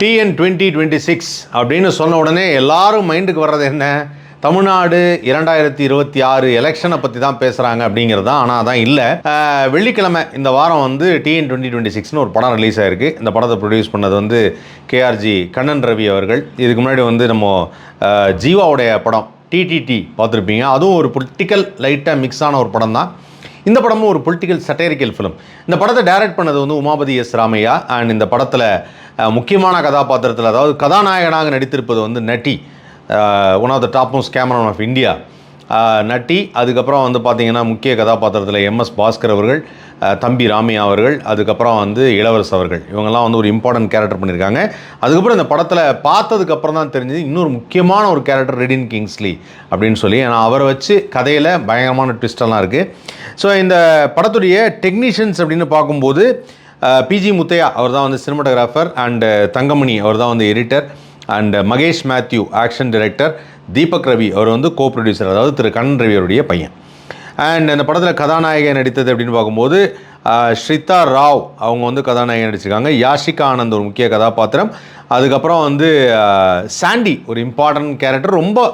TN 2026 அப்படின்னு சொன்ன உடனே எல்லாரும் மைண்டுக்கு வர்றது என்ன? தமிழ்நாடு 2026 எலெக்ஷனை பற்றி தான் பேசுகிறாங்க அப்படிங்கிறது தான். ஆனால் அதான் இல்லை. வெள்ளிக்கிழமை இந்த வாரம் வந்து TN 2026னு ஒரு படம் ரிலீஸ் ஆகிருக்கு. இந்த படத்தை ப்ரொடியூஸ் பண்ணது வந்து KRG கண்ணன் ரவி அவர்கள். இதுக்கு முன்னாடி வந்து நம்ம ஜீவாவுடைய படம் TTT பார்த்துருப்பீங்க. அதுவும் ஒரு பொலிட்டிக்கல் லைட்டாக மிக்ஸான ஒரு படம் தான். இந்த படமும் ஒரு பொலிட்டிக்கல் சட்டரிக்கல் ஃபிலிம். இந்த படத்தை டைரக்ட் பண்ணது வந்து உமாபதி எஸ் ராமையா. அண்ட் இந்த படத்தில் முக்கியமான கதாபாத்திரத்தில், அதாவது கதாநாயகனாக நடித்திருப்பது வந்து Natty, one of the top most cameraman of India Natty. அதுக்கப்புறம் வந்து பார்த்திங்கன்னா முக்கிய கதாபாத்திரத்தில் MS பாஸ்கர் அவர்கள், தம்பி ராமையா அவர்கள், அதுக்கப்புறம் வந்து இளவரசு அவர்கள். இவங்கெல்லாம் வந்து ஒரு இம்பார்ட்டன்ட் கேரக்டர் பண்ணியிருக்காங்க. அதுக்கப்புறம் இந்த படத்தில் பார்த்ததுக்கப்புறம் தான் தெரிஞ்சது இன்னொரு முக்கியமான ஒரு கேரக்டர் ரெடின் கிங்ஸ்லி அப்படின்னு சொல்லி. ஏன்னா அவரை வச்சு கதையில் பயங்கரமான ட்விஸ்டெல்லாம் இருக்குது. ஸோ இந்த படத்துடைய டெக்னீஷியன்ஸ் அப்படின்னு பார்க்கும்போது PG முத்தையா அவர் தான் வந்து சினிமாட்டோகிராஃபர், அண்டு தங்கமணி அவர் தான் வந்து editor, and Mahesh Mathew action director, Deepak Ravi அவர் வந்து கோ ப்ரொடியூசர், அதாவது திரு கண்ணன் ரவி அவருடைய பையன். அண்ட் இந்த படத்தில் கதாநாயகன் நடித்தது அப்படின்னு பார்க்கும்போது ஸ்ரிதா ராவ் அவங்க வந்து கதாநாயகன் நடிச்சிருக்காங்க. யாஷிகா ஆனந்த் ஒரு முக்கிய கதாபாத்திரம். அதுக்கப்புறம் வந்து சாண்டி ஒரு இம்பார்ட்டன்ட் கேரக்டர், ரொம்ப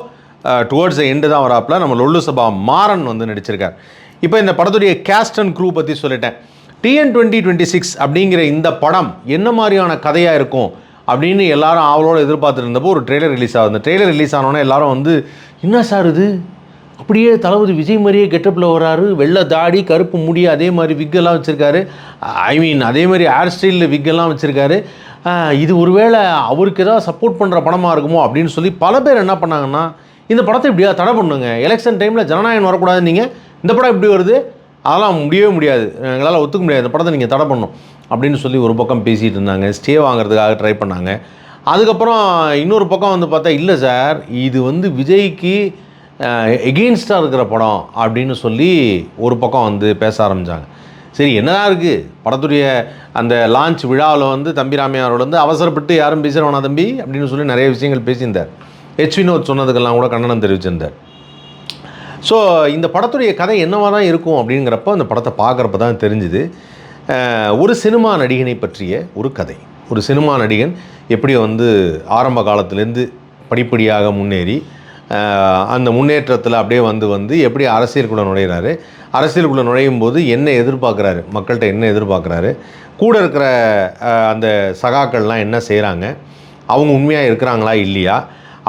டுவர்ட்ஸ் எண்டு தான் வராப்பில் நம்ம லொல்லு சபா மாறன் வந்து நடிச்சிருக்கார். இப்போ இந்த படத்துடைய கேஸ்ட் அண்ட் க்ரூ பற்றி சொல்லிட்டேன். TN 2026 அப்படிங்கிற இந்த படம் என்ன மாதிரியான கதையாக இருக்கும் அப்படின்னு எல்லாரும் அவளோடு எதிர்பார்த்துட்டு இருந்தப்போ ஒரு ட்ரெய்லர் ரிலீஸ் ஆகுது. இந்த ட்ரெய்லர் ரிலீஸ் ஆனோடனே எல்லாரும் வந்து என்ன சார் இது, அப்படியே தளபதி விஜய் மாதிரியே கெட்டப்பில் வராரு, வெள்ளை தாடி கருப்பு முடி, அதே மாதிரி விக்கெல்லாம் வச்சுருக்காரு, அதே மாதிரி ஹேர் ஸ்டைலில் விக்கெல்லாம் வச்சுருக்காரு, இது ஒருவேளை அவருக்கு ஏதாவது சப்போர்ட் பண்ணுற படமாக இருக்குமோ அப்படின்னு சொல்லி பல பேர் என்ன பண்ணாங்கன்னா, இந்த படத்தை இப்படியா தடை பண்ணுங்க, எலெக்ஷன் டைமில் ஜனநாயகம் வரக்கூடாது, நீங்கள் இந்த படம் எப்படி வருது, அதெல்லாம் முடியவே முடியாது, எங்களால் ஒத்துக்க முடியாது, இந்த படத்தை நீங்கள் தடை பண்ணணும் அப்படின்னு சொல்லி ஒரு பக்கம் பேசிகிட்டு இருந்தாங்க. ஸ்டே வாங்குறதுக்காக ட்ரை பண்ணாங்க. அதுக்கப்புறம் இன்னொரு பக்கம் வந்து பார்த்தா, இல்லை சார் இது வந்து விஜய்க்கு எகெயின்ஸ்டாக இருக்கிற படம் அப்படின்னு சொல்லி ஒரு பக்கம் வந்து பேச ஆரம்பித்தாங்க. சரி என்னதான் இருக்குது, படத்துடைய அந்த லான்ச் விழாவில் வந்து தம்பி ராமையா அவர்கள் வந்து அவசரப்பட்டு யாரும் பேசுகிறவனா தம்பி அப்படின்னு சொல்லி நிறைய விஷயங்கள் பேசியிருந்தார். வினோத் சொன்னதுக்கெல்லாம் கூட கண்டனம் தெரிவிச்சிருந்தார். ஸோ இந்த படத்துடைய கதை என்னவாக தான் இருக்கும் அப்படிங்கிறப்ப அந்த படத்தை பார்க்குறப்ப தான் தெரிஞ்சுது ஒரு சினிமா நடிகனை பற்றிய ஒரு கதை. ஒரு சினிமா நடிகன் எப்படி வந்து ஆரம்ப காலத்துலேருந்து படிப்படியாக முன்னேறி அந்த முன்னேற்றத்தில் அப்படியே வந்து எப்படி அரசியலுக்குள்ளே நுழையிறாரு, அரசியலுக்குள்ளே நுழையும் போது என்ன எதிர்பார்க்குறாரு, மக்கள்கிட்ட என்ன எதிர்பார்க்குறாரு, கூட இருக்கிற அந்த சகாக்கள்லாம் என்ன செய்கிறாங்க, அவங்க உண்மையாக இருக்கிறாங்களா இல்லையா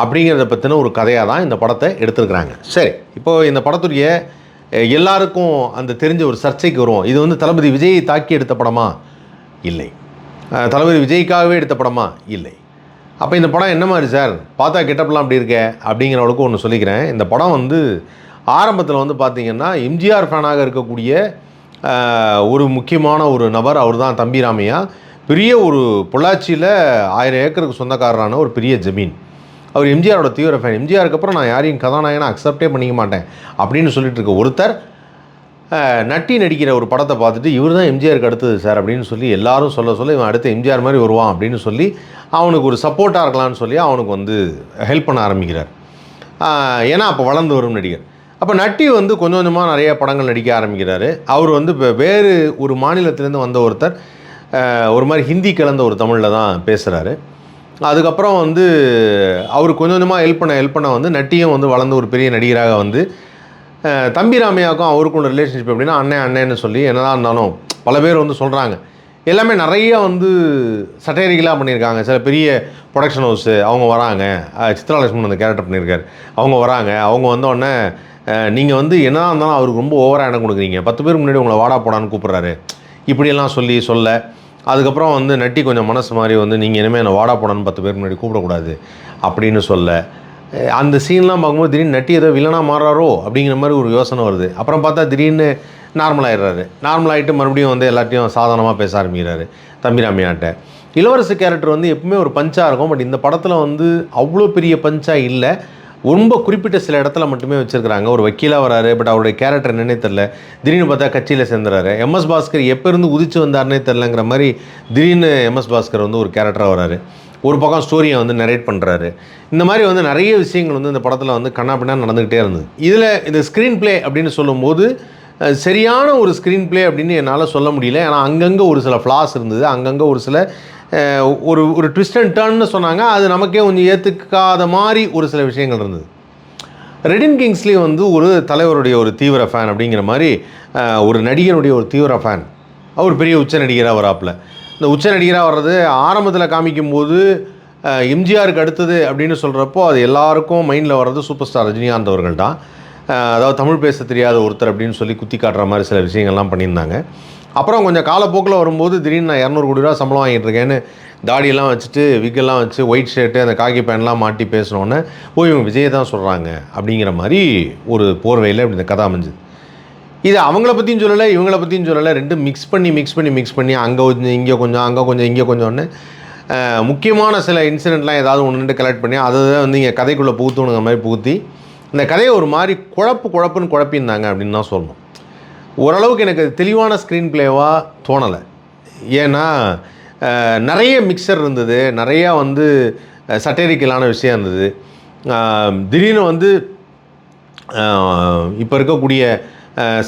அப்படிங்கிறத பற்றின ஒரு கதையாக தான் இந்த படத்தை எடுத்துருக்குறாங்க. சரி, இப்போது இந்த படத்துடைய எல்லாருக்கும் அந்த தெரிஞ்ச ஒரு சர்ச்சைக்கு வருவோம். இது வந்து தளபதி விஜயை தாக்கி எடுத்த படமா? இல்லை. தளபதி விஜய்க்காகவே எடுத்த படமா? இல்லை. அப்போ இந்த படம் என்ன மாதிரி சார், பார்த்தா கெட்டப்பெல்லாம் அப்படி இருக்க அப்படிங்கிறவளுக்கு ஒன்று சொல்லிக்கிறேன். இந்த படம் வந்து ஆரம்பத்தில் வந்து பார்த்திங்கன்னா MGR ஃபேனாக இருக்கக்கூடிய ஒரு முக்கியமான ஒரு நபர் அவர் தான் தம்பி ராமையா. பெரிய ஒரு பொள்ளாச்சியில் 1000 ஏக்கருக்கு சொந்தக்காரரான ஒரு பெரிய ஜமீன். அவர் MGRோட தீவிர ஃபேன். MGRக்கு அப்புறம் நான் யாரையும் கதாநாயகனை அக்செப்டே பண்ணிக்க மாட்டேன் அப்படின்னு சொல்லிட்டு இருக்க ஒருத்தர் நட்டி நடிக்கிற ஒரு படத்தை பார்த்துட்டு இவர் தான் MGRக்கு அடுத்தது சார் அப்படின்னு சொல்லி எல்லாரும் சொல்ல இவன் அடுத்து MGR மாதிரி வருவான் அப்படின்னு சொல்லி அவனுக்கு ஒரு சப்போர்ட்டாக இருக்கலான்னு சொல்லி அவனுக்கு வந்து ஹெல்ப் பண்ண ஆரம்பிக்கிறார். ஏன்னா அப்போ வளர்ந்து வரும் நடிகர். அப்போ நட்டி வந்து கொஞ்சம் கொஞ்சமாக நிறைய படங்கள் நடிக்க ஆரம்பிக்கிறாரு. அவர் வந்து இப்போ வேறு ஒரு மாநிலத்திலேருந்து வந்த ஒருத்தர் ஒரு மாதிரி ஹிந்தி கலந்த ஒரு தமிழில் தான் பேசுகிறாரு. அதுக்கப்புறம் வந்து அவர் கொஞ்சம் கொஞ்சமாக ஹெல்ப் பண்ண வந்து நட்டியும் வந்து வளர்ந்து ஒரு பெரிய நடிகராக வந்து தம்பி ராமையாவுக்கும் அவருக்கும் ரிலேஷன்ஷிப் எப்படின்னா அண்ணன்னு சொல்லி என்னதான் இருந்தாலும் பல பேர் வந்து சொல்கிறாங்க. எல்லாமே நிறைய வந்து சட்டரிக்கலாக பண்ணியிருக்காங்க. சில பெரிய ப்ரொடக்ஷன் ஹவுஸு அவங்க வராங்க, சித்ரா லட்சுமணன் அந்த கேரக்டர் பண்ணியிருக்காரு, அவங்க வராங்க. அவங்க வந்தோடனே நீங்கள் வந்து என்னதான் இருந்தாலும் அவருக்கு ரொம்ப ஓவராக இடம் கொடுக்குறீங்க, 10 பேர் முன்னாடி உங்களை வாடா போடான்னு கூப்பிட்றாரு இப்படியெல்லாம் சொல்ல அதுக்கப்புறம் வந்து நட்டி கொஞ்சம் மனசு மாதிரி வந்து நீங்கள் இனிமேல் என்னை வாடா போடான்னு 10 பேருக்கு முன்னாடி கூப்பிடக்கூடாது அப்படின்னு அந்த சீன்லாம் பார்க்கும்போது திடீர்னு நட்டி ஏதோ வில்லனாக மாறுறாரோ அப்படிங்கிற மாதிரி ஒரு யோசனை வருது. அப்புறம் பார்த்தா திடீர்னு நார்மலாகிடுறாரு. நார்மலாகிட்டு மறுபடியும் வந்து எல்லாத்தையும் சாதாரணமாக பேச ஆரம்பிக்கிறாரு தம்பி ராமையாட்ட. இளவரசு கேரக்டர் வந்து எப்பவுமே ஒரு பஞ்சாக இருக்கும். பட் இந்த படத்தில் வந்து அவ்வளோ பெரிய பஞ்சாக இல்லை, ரொம்ப குறிப்பிட்ட சில இடத்துல மட்டுமே வச்சுருக்கிறாங்க. ஒரு வக்கீலாக வராரு, பட் அவருடைய கேரக்டர் என்னன்னே தெரில. திடீர்னு பார்த்தா கட்சியில் சேர்ந்துறாரு. MS பாஸ்கர் எப்போ இருந்து உதிச்சு வந்தார்னே தெரிலங்கிற மாதிரி திடீர்னு MS பாஸ்கர் வந்து ஒரு கேரக்டராக வராரு. ஒரு பக்கம் ஸ்டோரியை வந்து நரேட் பண்ணுறாரு. இந்த மாதிரி வந்து நிறைய விஷயங்கள் வந்து இந்த படத்தில் வந்து கண்ணாப்பின்னா நடந்துக்கிட்டே இருந்தது. இதில் இந்த ஸ்க்ரீன் ப்ளே அப்படின்னு சொல்லும்போது சரியான ஒரு ஸ்க்ரீன் ப்ளே அப்படின்னு என்னால் சொல்ல முடியல. ஏன்னா அங்கங்கே ஒரு சில ஃப்ளாஸ் இருந்தது, அங்கங்கே ஒரு சில ஒரு ஒரு ட்விஸ்ட் அண்ட் டர்ன்னு சொன்னாங்க. அது நமக்கே கொஞ்சம் ஏற்றுக்காத மாதிரி ஒரு சில விஷயங்கள் இருந்தது. ரெடின் கிங்ஸ்லி வந்து ஒரு தலைவருடைய ஒரு தீவிர ஃபேன் அப்படிங்கிற மாதிரி, ஒரு நடிகருடைய ஒரு தீவிர ஃபேன். அவர் பெரிய உச்ச நடிகராக வராப்பில். இந்த உச்ச நடிகராக வர்றது ஆரம்பத்தில் காமிக்கும்போது எம்ஜிஆருக்கு அடுத்தது அப்படின்னு சொல்கிறப்போ அது எல்லாருக்கும் மைண்டில் வர்றது சூப்பர் ஸ்டார் ரஜினிகாந்த் அவர்கள் தான். அதாவது தமிழ் பேச தெரியாத ஒருத்தர் அப்படின்னு சொல்லி குத்தி காட்டுற மாதிரி சில விஷயங்கள்லாம் பண்ணியிருந்தாங்க. அப்புறம் கொஞ்சம் காலப்போக்கில் வரும்போது திடீர்னு நான் 200 கோடி ரூபா சம்பளம் வாங்கிட்டு இருக்கேன்னு தாடியெல்லாம் வச்சுட்டு விக்கெல்லாம் வச்சு ஒயிட் ஷர்ட்டு அந்த காக்கி பேன்லாம் மாட்டி பேசினோன்னே இவங்க விஜயை தான் சொல்கிறாங்க அப்படிங்கிற மாதிரி ஒரு போர்வையில் இப்படி இந்த கதை அமைஞ்சுது. இது அவங்கள பற்றியும் சொல்லலை, இவங்கள பற்றியும் சொல்லலை, ரெண்டும் மிக்ஸ் பண்ணி அங்கே கொஞ்சம் இங்கே கொஞ்சம் அங்கே கொஞ்சம் இங்கே கொஞ்சம்னு முக்கியமான சில இன்சிடெண்ட்லாம் ஏதாவது ஒன்று கலெக்ட் பண்ணி அதை வந்து இங்கே கதைக்குள்ளே புகுத்துணுங்கிற மாதிரி புகுத்தி இந்த கதையை ஒரு மாதிரி குழப்புன்னு குழப்பியிருந்தாங்க அப்படின்னு தான் சொல்லணும். ஓரளவுக்கு எனக்கு தெளிவான ஸ்க்ரீன் பிளேவாக தோணலை. ஏன்னா நிறைய மிக்சர் இருந்தது, நிறையா வந்து சட்டரிக்கலான விஷயம் இருந்தது. திடீர்னு வந்து இப்போ இருக்கக்கூடிய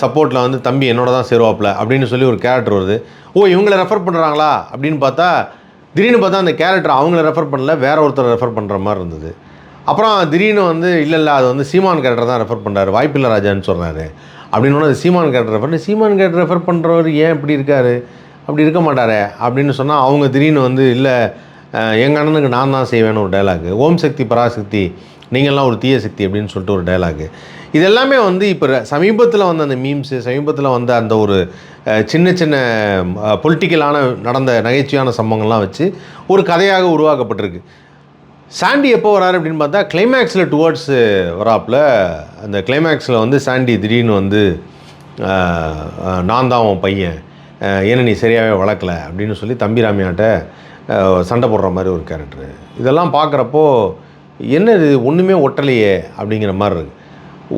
சப்போர்ட்டில் வந்து தம்பி என்னோட தான் சேருவாப்பில் அப்படின்னு சொல்லி ஒரு கேரக்டர் வருது. இவங்களை ரெஃபர் பண்ணுறாங்களா அப்படின்னு பார்த்தா திடீர்னு பார்த்தா அந்த கேரக்டர் அவங்கள ரெஃபர் பண்ணல, வேற ஒருத்தர் ரெஃபர் பண்ணுற மாதிரி இருந்தது. அப்புறம் திடீர்னு வந்து இல்லை அது வந்து சீமான் கேரக்டர் தான் ரெஃபர் பண்ணுறாரு, வாய்ப்பில்லை ராஜான்னு சொல்கிறாரு அப்படின்னு அது சீமான் கேரக்டர் ரெஃபர் பண்ணுறவர் ஏன் இப்படி இருக்கார், அப்படி இருக்க மாட்டாரே அப்படின்னு சொன்னால் அவங்க திடீர்னு வந்து இல்லை எங்கள் அண்ணனுக்கு நான் தான் செய்வேன்னு ஒரு டைலாகு, ஓம் சக்தி பராசக்தி நீங்கள்லாம் ஒரு தீய சக்தி அப்படின்னு சொல்லிட்டு ஒரு டைலாகு. இதெல்லாமே வந்து இப்போ சமீபத்தில் வந்த அந்த மீம்ஸு, சமீபத்தில் வந்த அந்த ஒரு சின்ன சின்ன பொலிட்டிக்கலான நடந்த நகைச்சுவையான சம்பவங்கள்லாம் வச்சு ஒரு கதையாக உருவாக்கப்பட்டிருக்கு. சாண்டி எப்போ வராரு அப்படின்னு பார்த்தா கிளைமேக்ஸில் டுவர்ட்ஸ் வராப்பில். அந்த கிளைமேக்ஸில் வந்து சாண்டி திடீர்னு வந்து நான் தான் உன் பையன், ஏன்னா நீ சரியாகவே வளர்க்கலை அப்படின்னு சொல்லி தம்பிராமியாட்ட சண்டை போடுற மாதிரி ஒரு கேரக்டரு. இதெல்லாம் பார்க்குறப்போ என்ன இது ஒன்றுமே ஒட்டலையே அப்படிங்கிற மாதிரி இருக்குது.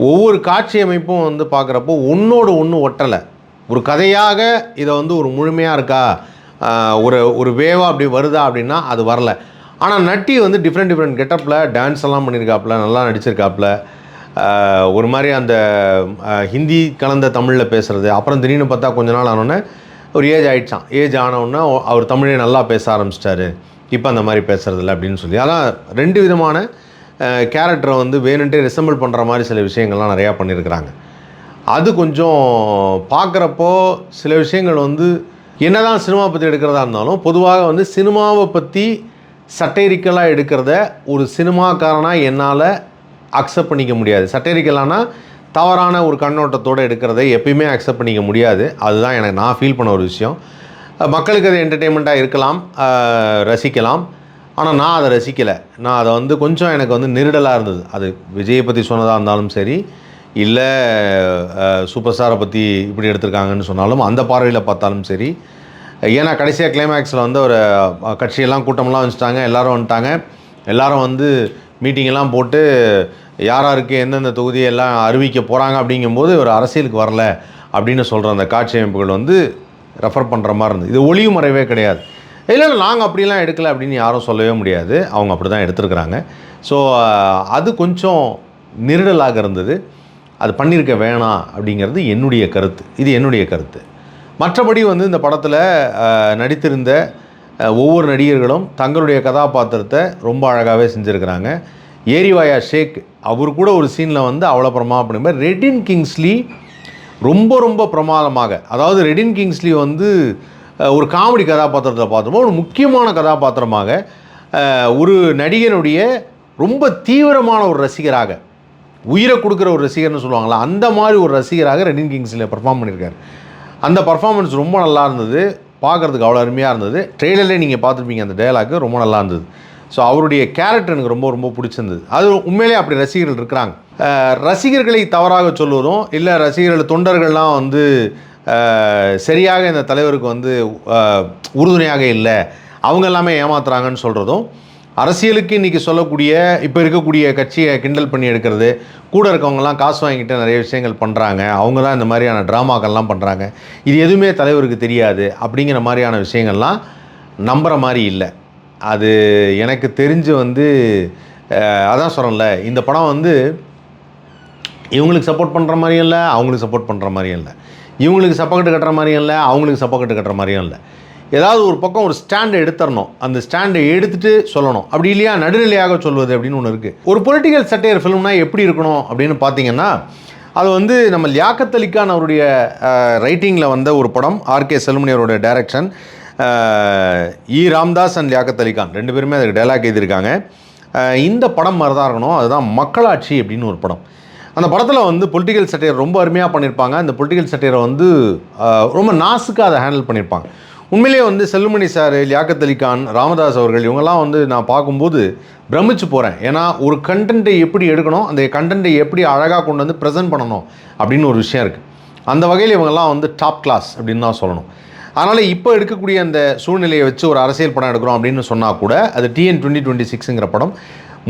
ஒவ்வொரு காட்சி அமைப்பும் வந்து பார்க்குறப்போ ஒன்றோடு ஒன்று ஒட்டலை. ஒரு கதையாக இதை வந்து ஒரு முழுமையாக இருக்கா, ஒரு வேவாக அப்படி வருதா அப்படின்னா அது வரல. ஆனால் நட்டி வந்து டிஃப்ரெண்ட் கெட்டப்பில் டான்ஸ் எல்லாம் பண்ணியிருக்காப்புல, நல்லா நடிச்சிருக்காப்புல. ஒரு மாதிரி அந்த ஹிந்தி கலந்த தமிழில் பேசுகிறது. அப்புறம் திடீர்னு பார்த்தா கொஞ்ச நாள் ஆனோடனே ஒரு ஏஜ் ஆனவுடனே அவர் தமிழே நல்லா பேச ஆரம்பிச்சிட்டாரு, இப்போ அந்த மாதிரி பேசுகிறதில்ல அப்படின்னு சொல்லி. அதான் 2 விதமான கேரக்டரை வந்து வேணுன்ட்டே ரிசம்பிள் பண்ணுற மாதிரி சில விஷயங்கள்லாம் நிறையா பண்ணியிருக்கிறாங்க. அது கொஞ்சம் பார்க்குறப்போ சில விஷயங்கள் வந்து என்ன தான் சினிமா பற்றி எடுக்கிறதா இருந்தாலும் பொதுவாக வந்து சினிமாவை பற்றி சட்டைரிக்கலாக எடுக்கிறத ஒரு சினிமாக்காரனாக என்னால் அக்செப்ட் பண்ணிக்க முடியாது. சட்டைரிக்கலானா தவறான ஒரு கண்ணோட்டத்தோடு எடுக்கிறத எப்பயுமே அக்செப்ட் பண்ணிக்க முடியாது. அதுதான் நான் ஃபீல் பண்ண ஒரு விஷயம். மக்களுக்கு அது என்டர்டெயின்மெண்ட்டாக இருக்கலாம், ரசிக்கலாம். ஆனால் நான் அதை ரசிக்கலை. நான் அதை வந்து கொஞ்சம் எனக்கு வந்து நெருடலாக இருந்தது. அது விஜயை பற்றி சொன்னதாக இருந்தாலும் சரி, இல்லை சூப்பர் ஸ்டாரை பற்றி இப்படி எடுத்திருக்காங்கன்னு சொன்னாலும் அந்த பார்வையில் பார்த்தாலும் சரி. ஏன்னா கடைசியாக கிளைமேக்ஸில் வந்து ஒரு கட்சியெல்லாம் கூட்டமெல்லாம் வச்சுட்டாங்க, எல்லோரும் வந்துட்டாங்க. எல்லோரும் வந்து மீட்டிங்கெல்லாம் போட்டு யாருக்கு எந்தெந்த தொகுதியெல்லாம் அறிவிக்க போகிறாங்க அப்படிங்கும்போது ஒரு அரசியலுக்கு வரல அப்படின்னு சொல்கிற அந்த காட்சி அமைப்புகள் வந்து ரெஃபர் பண்ணுற மாதிரி இருந்தது. இது ஒளிவு மறைவே கிடையாது. இல்லை நாங்கள் அப்படிலாம் எடுக்கலை அப்படின்னு யாரும் சொல்லவே முடியாது. அவங்க அப்படி தான் எடுத்துருக்குறாங்க. ஸோ அது கொஞ்சம் நெருடலாக இருந்தது. அது பண்ணியிருக்க வேணாம் அப்படிங்கிறது என்னுடைய கருத்து. இது என்னுடைய கருத்து. மற்றபடி வந்து இந்த படத்தில் நடித்திருந்த ஒவ்வொரு நடிகர்களும் தங்களுடைய கதாபாத்திரத்தை ரொம்ப அழகாகவே செஞ்சுருக்கிறாங்க. ஏரிவாயா ஷேக் அவர் கூட ஒரு சீனில் வந்து அவ்வளோ பிரமாதம் அப்படிங்கிற ரெடின் கிங்ஸ்லி ரொம்ப பிரமாதமாக, அதாவது ரெடின் கிங்ஸ்லி வந்து ஒரு காமெடி கதாபாத்திரத்தை பார்த்தோமோ ஒரு முக்கியமான கதாபாத்திரமாக ஒரு நடிகனுடைய ரொம்ப தீவிரமான ஒரு ரசிகராக, உயிரை கொடுக்குற ஒரு ரசிகர்னு சொல்லுவாங்களா, அந்த மாதிரி ஒரு ரசிகராக ரெடின் கிங்ஸ்லியில் பர்ஃபார்ம் பண்ணியிருக்காரு. அந்த பர்ஃபார்மன்ஸ் ரொம்ப நல்லா இருந்தது, பார்க்குறதுக்கு அவ்வளோ அருமையாக இருந்தது. ட்ரெய்லர்லேயே நீங்கள் பார்த்துருப்பீங்க, அந்த டயலாக்கு ரொம்ப நல்லா இருந்தது. ஸோ அவருடைய கேரக்டர் எனக்கு ரொம்ப பிடிச்சிருந்தது. அது உண்மையிலே அப்படி ரசிகர்கள் இருக்கிறாங்க. ரசிகர்களை தவறாக சொல்வதும் இல்லை ரசிகர்கள் தொண்டர்கள்லாம் வந்து சரியாக இந்த தலைவருக்கு வந்து உறுதுணையாக இல்லை, அவங்க எல்லாமே ஏமாத்துறாங்கன்னு சொல்கிறதும், அரசியலுக்கு இன்றைக்கி சொல்லக்கூடிய இப்போ இருக்கக்கூடிய கட்சியை கிண்டல் பண்ணி எடுக்கிறது, கூட இருக்கவங்கலாம் காசு வாங்கிட்டு நிறைய விஷயங்கள் பண்ணுறாங்க, அவங்க தான் இந்த மாதிரியான ட்ராமாக்கள்லாம் பண்ணுறாங்க, இது எதுவுமே தலைவருக்கு தெரியாது அப்படிங்கிற மாதிரியான விஷயங்கள்லாம் நம்புகிற மாதிரி இல்லை. அது எனக்கு தெரிஞ்சு வந்து அதான் சொல்கிறேன்ல, இந்த படம் வந்து இவங்களுக்கு சப்போர்ட் பண்ணுற மாதிரியும் இல்லை, அவங்களுக்கு சப்போர்ட் பண்ணுற மாதிரியும் இல்லை, இவங்களுக்கு சப்போர்ட் கட்டுற மாதிரியும் இல்லை, அவங்களுக்கு சப்போர்ட் கட்டுற மாதிரியும் இல்லை. ஏதாவது ஒரு பக்கம் ஒரு ஸ்டாண்டை எடுத்துடணும், அந்த ஸ்டாண்டை எடுத்துகிட்டு சொல்லணும். அப்படி இல்லையா நடுநிலையாக சொல்வது அப்படின்னு ஒன்று இருக்குது. ஒரு பொலிட்டிக்கல் சட்டையர் ஃபிலிம்னா எப்படி இருக்கணும் அப்படின்னு பார்த்தீங்கன்னா, அது வந்து நம்ம லியாக்கத் அலி கான் அவருடைய ரைட்டிங்கில் வந்த ஒரு படம், ஆர்கே செல்வமணி அவருடைய டைரக்ஷன், ராம்தாஸ் அண்ட் லியாக்கத் அலி கான் 2 பேருமே அதுக்கு டைலாக் எழுதியிருக்காங்க. இந்த படம் மாதிரி தான் இருக்கணும். அதுதான் மக்களாட்சி அப்படின்னு ஒரு படம். அந்த படத்தில் வந்து பொலிட்டிக்கல் சட்டையர் ரொம்ப அருமையாக பண்ணியிருப்பாங்க. அந்த பொலிட்டிக்கல் சட்டையரை வந்து ரொம்ப நாசுக்காக அதை ஹேண்டில் பண்ணியிருப்பாங்க. உண்மையிலேயே வந்து செல்வமணி சார், லியாக்கத் அலி கான், ராமதாஸ் அவர்கள் இவங்கெல்லாம் வந்து நான் பார்க்கும்போது பிரமிச்சு போகிறேன். ஏன்னா ஒரு கண்டென்ட்டை எப்படி எடுக்கணும், அந்த கண்டென்ட்டை எப்படி அழகாக கொண்டு வந்து ப்ரெசென்ட் பண்ணணும் அப்படின்னு ஒரு விஷயம் இருக்குது. அந்த வகையில் இவங்கெல்லாம் வந்து டாப் கிளாஸ் அப்படின்னு தான் சொல்லணும். அதனால் இப்போ எடுக்கக்கூடிய அந்த சூழ்நிலையை வச்சு ஒரு அரசியல் படம் எடுக்கிறோம் அப்படின்னு சொன்னால் கூட அது TN 2026ங்கிற படம்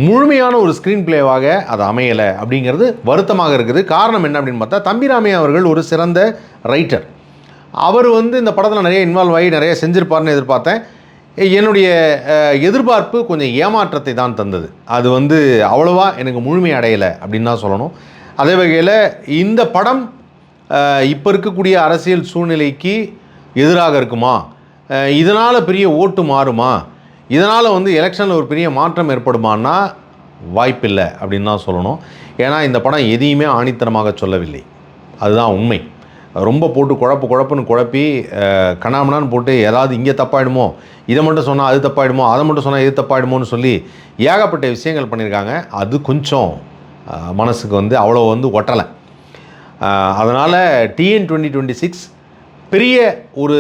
முழுமையான ஒரு ஸ்க்ரீன் பிளேவாக அது அமையலை அப்படிங்கிறது வருத்தமாக இருக்குது. காரணம் என்ன அப்படின்னு பார்த்தா, தம்பிராமையா அவர்கள் ஒரு சிறந்த ரைட்டர். அவர் வந்து இந்த படத்தில் நிறைய இன்வால்வ் ஆகி நிறைய செஞ்சுருப்பார்னு எதிர்பார்த்தேன். என்னுடைய எதிர்பார்ப்பு கொஞ்சம் ஏமாற்றத்தை தான் தந்தது. அது வந்து அவ்வளோவா எனக்கு முழுமை அடையலை அப்படின்னு தான் சொல்லணும். அதே வகையில் இந்த படம் இப்போ இருக்கக்கூடிய அரசியல் சூழ்நிலைக்கு எதிராக இருக்குமா, இதனால் பெரிய ஓட்டு மாறுமா, இதனால் வந்து எலெக்ஷனில் ஒரு பெரிய மாற்றம் ஏற்படுமான்னா வாய்ப்பில்லை அப்படின்னு தான் சொல்லணும். ஏன்னா இந்த படம் எதையுமே ஆணித்தனமாக சொல்லவில்லை, அதுதான் உண்மை. ரொம்ப போட்டு குழப்புன்னு குழப்பி கண்ணாமண்ணான்னு போட்டு ஏதாவது இங்கே தப்பாயிடுமோ, இதை மட்டும் சொன்னால் அது தப்பாயிடுமோ, அதை மட்டும் சொன்னால் இது தப்பாயிடுமோன்னு சொல்லி ஏகப்பட்ட விஷயங்கள் பண்ணியிருக்காங்க. அது கொஞ்சம் மனசுக்கு வந்து அவ்வளோ வந்து ஒட்டலை. அதனால் TN 2026 பெரிய ஒரு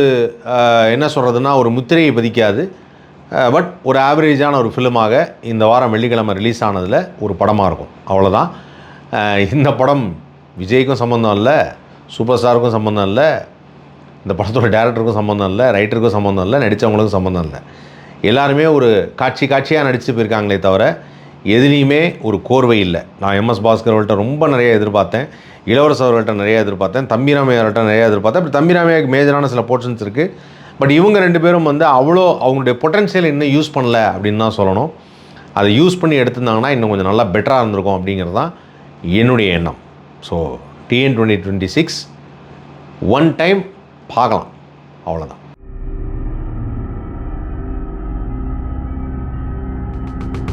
என்ன சொல்கிறதுனா ஒரு முத்திரையை பதிக்காது. பட் ஒரு ஆவரேஜான ஒரு ஃபிலிமாக இந்த வாரம் வெள்ளிக்கிழமை ரிலீஸ் ஆனதில் ஒரு படமாக இருக்கும், அவ்வளோதான். இந்த படம் விஜய்க்கும் சம்மந்தம் இல்லை, சூப்பர் ஸ்டாருக்கும் சம்மந்தம் இல்லை, இந்த படத்தோட டேரக்டருக்கும் சம்மந்தம் இல்லை, ரைட்டருக்கும் சம்மந்தம் இல்லை, நடித்தவங்களுக்கும் சம்மந்தம் இல்லை. எல்லாருமே ஒரு காட்சியாக நடித்து போயிருக்காங்களே தவிர எதுலேயுமே ஒரு கோர்வை இல்லை. நான் MS பாஸ்கர் அவர்கள்ட்ட ரொம்ப நிறைய எதிர்பார்த்தேன், இளவரசர் அவர்கள்ட்ட நிறைய எதிர்பார்த்தேன், தம்பிராமையா அவர்கள்ட்ட நிறைய எதிர்பார்த்தேன். அப்படி தம்பிராமையாவுக்கு மேஜரான சில போர்ஷன்ஸ் இருக்குது. பட் இவங்க 2 பேரும் வந்து அவ்வளோ அவங்களுடைய பொட்டன்ஷியல் இன்னும் யூஸ் பண்ணல அப்படின்னு தான் சொல்லணும். அதை யூஸ் பண்ணி எடுத்திருந்தாங்கன்னா இன்னும் கொஞ்சம் நல்லா பெட்டராக இருந்திருக்கும் அப்படிங்கிறது தான் என்னுடைய எண்ணம். ஸோ TN 2026 ஒன் டைம் பார்க்கலாம், அவ்வளோதான்.